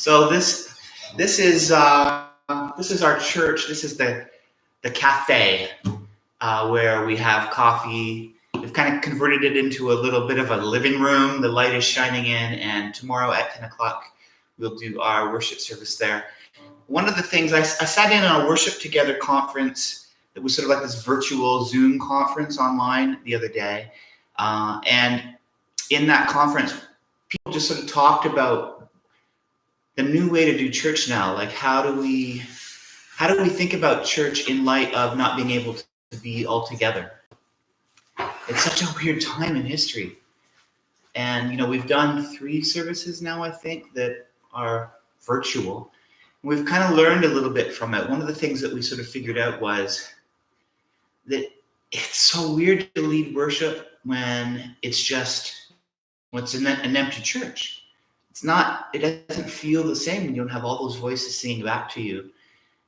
So this is our church. This is the cafe where we have coffee. We've kind of converted it into a little bit of a living room. The light is shining in, and tomorrow at 10 o'clock we'll do our worship service there. One of the things I sat in on a worship together conference that was sort of like this virtual Zoom conference online the other day, and in that conference, people just sort of talked about the new way to do church now. Like, how do we think about church in light of not being able to be all together? It's such a weird time in history. And, we've done 3 services now, I think, that are virtual. We've kind of learned a little bit from it. One of the things that we sort of figured out was that it's so weird to lead worship when it's an empty church. It doesn't feel the same when you don't have all those voices singing back to you.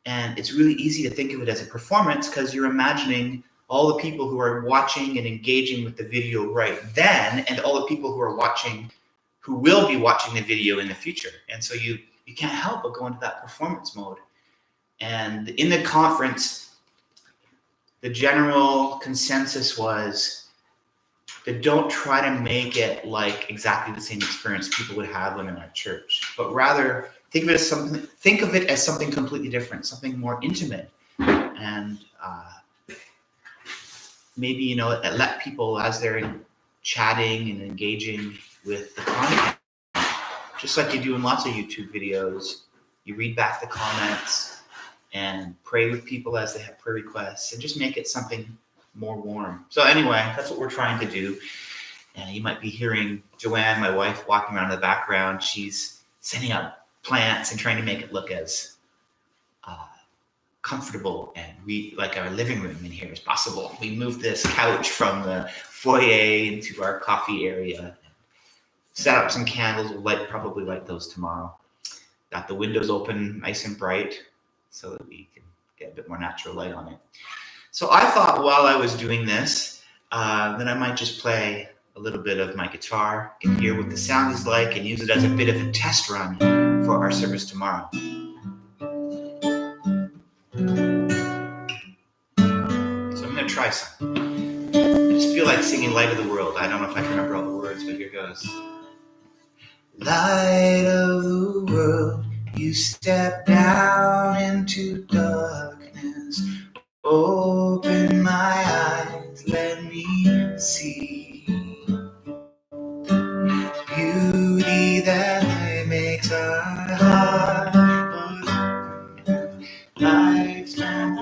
And it's really easy to think of it as a performance because you're imagining all the people who are watching and engaging with the video right then, and all the people who will be watching the video in the future. And so you can't help but go into that performance mode. And in the conference, the general consensus was that don't try to make it like exactly the same experience people would have when they're at church, but rather think of it as something completely different, something more intimate, and maybe let people, as they're chatting and engaging with the content, just like you do in lots of YouTube videos, you read back the comments and pray with people as they have prayer requests, and just make it something more warm. So anyway, that's what we're trying to do. And you might be hearing Joanne, my wife, walking around in the background. She's setting up plants and trying to make it look as comfortable and like our living room in here as possible. We moved this couch from the foyer into our coffee area. Set up some candles. We'll probably light those tomorrow. Got the windows open nice and bright so that we can get a bit more natural light on it. So I thought while I was doing this, then I might just play a little bit of my guitar, and hear what the sound is like, and use it as a bit of a test run for our service tomorrow. So I'm going to try some. I just feel like singing Light of the World. I don't know if I can remember all the words, but here goes. Light of the world, you step down into darkness. Open my eyes, let me see beauty that makes our heart lifetime.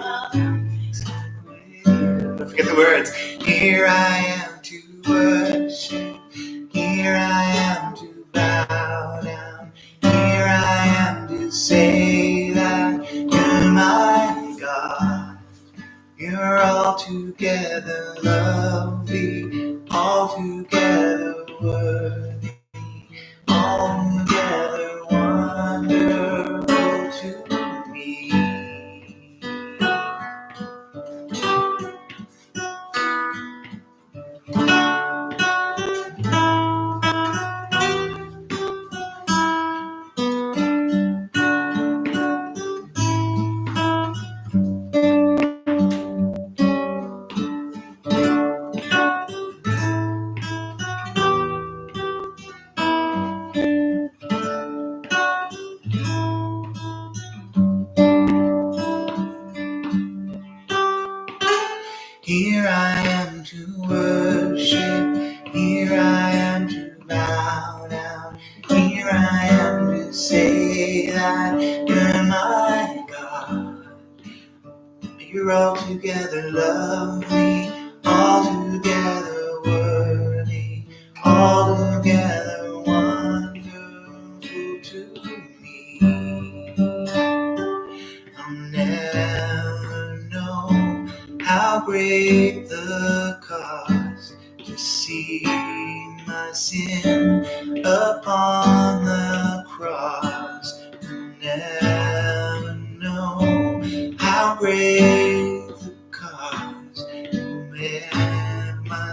Don't forget the words. Here I am to worship. Here I am to bow down. Here I am to say that you're my God. You're altogether lovely, altogether worthy, altogether wonderful to me. Here I am to worship, here I am to bow down, here I am to say that you're my God. You're altogether lovely, altogether worthy, altogether wonderful to me. I'll never know how great the cost to see my sin upon the cross. I'll never know how great the cost to bear my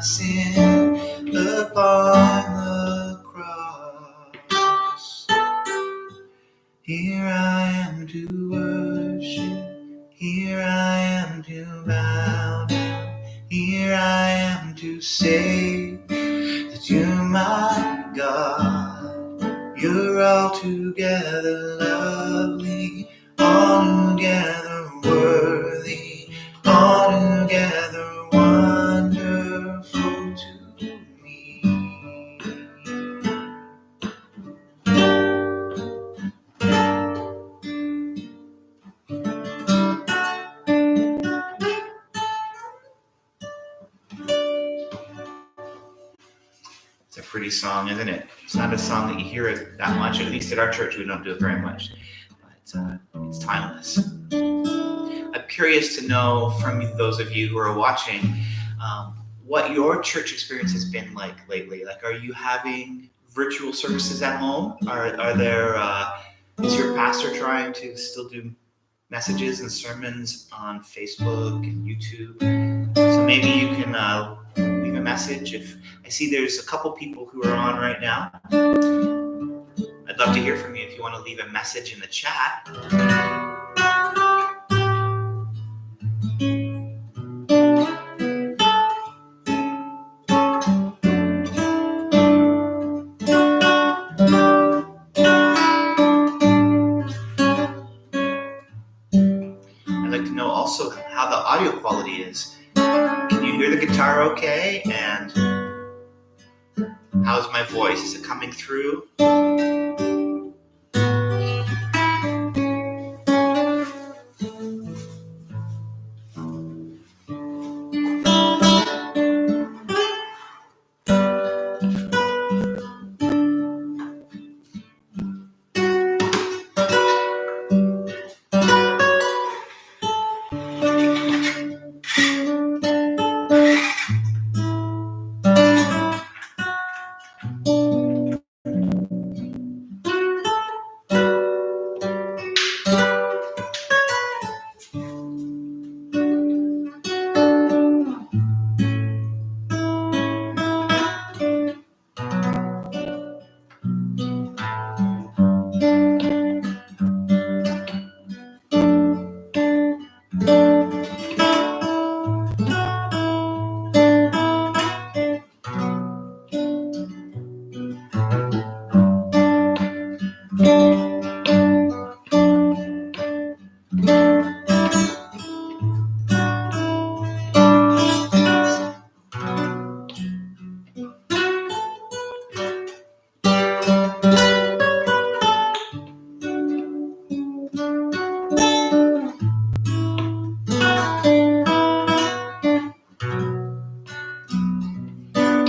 Here I am to worship. Here I am to bow down. Here I am to say that you're my God. You're altogether lovely, altogether worthy, altogether wonderful to me. It's a pretty song, isn't it? It's not a song that you hear it that much. At least at our church, we don't do it very much. But it's timeless. I'm curious to know from those of you who are watching what your church experience has been like lately. Like, are you having virtual services at home? Are there? Is your pastor trying to still do messages and sermons on Facebook and YouTube? So maybe you can leave a message. If I see there's a couple people who are on right now, I'd love to hear from you if you want to leave a message in the chat. I'd like to know also how the audio quality is. Can you hear the guitar okay? And how's my voice? Is it coming through?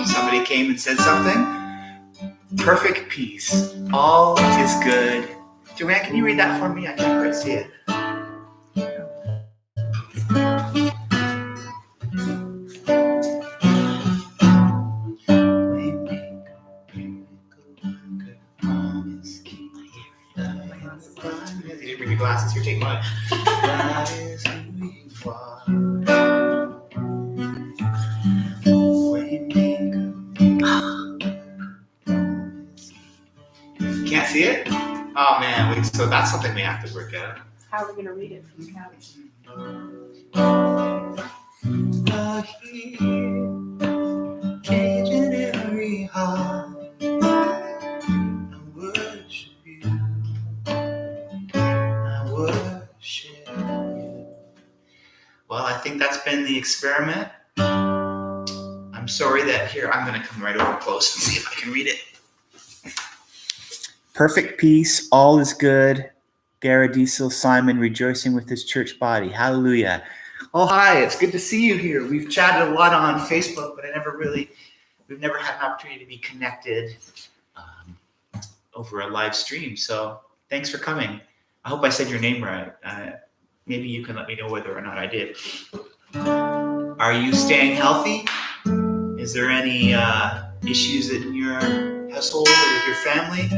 Somebody came and said something. Perfect peace. All is good. Joanne, can you read that for me? I can't quite see it. You didn't bring your glasses. Here, take mine. That is who you are. Can't see it? Oh man, so that's something we have to work out. How are we going to read it from the couch? Cage in every heart. I worship you. I worship you. Well, I think that's been the experiment. I'm sorry that here, I'm going to come right over close and see if I can read it. Perfect peace, all is good. Garadisil Simon rejoicing with his church body. Hallelujah. Oh, hi, it's good to see you here. We've chatted a lot on Facebook, but we've never had an opportunity to be connected over a live stream. So thanks for coming. I hope I said your name right. Maybe you can let me know whether or not I did. Are you staying healthy? Is there any issues in your household or with your family?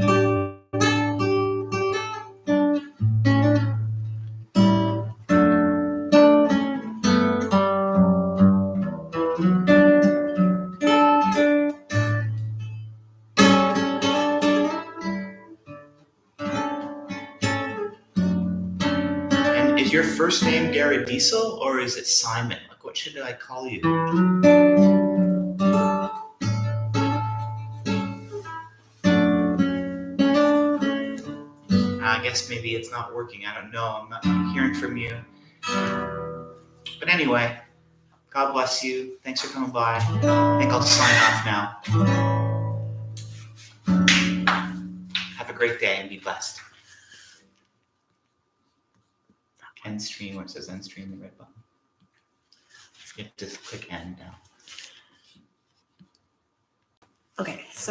Is your first name Garrett Diesel or is it Simon? Like, what should I call you? I guess maybe it's not working. I don't know. I'm not hearing from you. But anyway, God bless you. Thanks for coming by. I think I'll sign off now. Have a great day and be blessed. End stream, where it says end stream, the red button. You have to click end now. Okay, so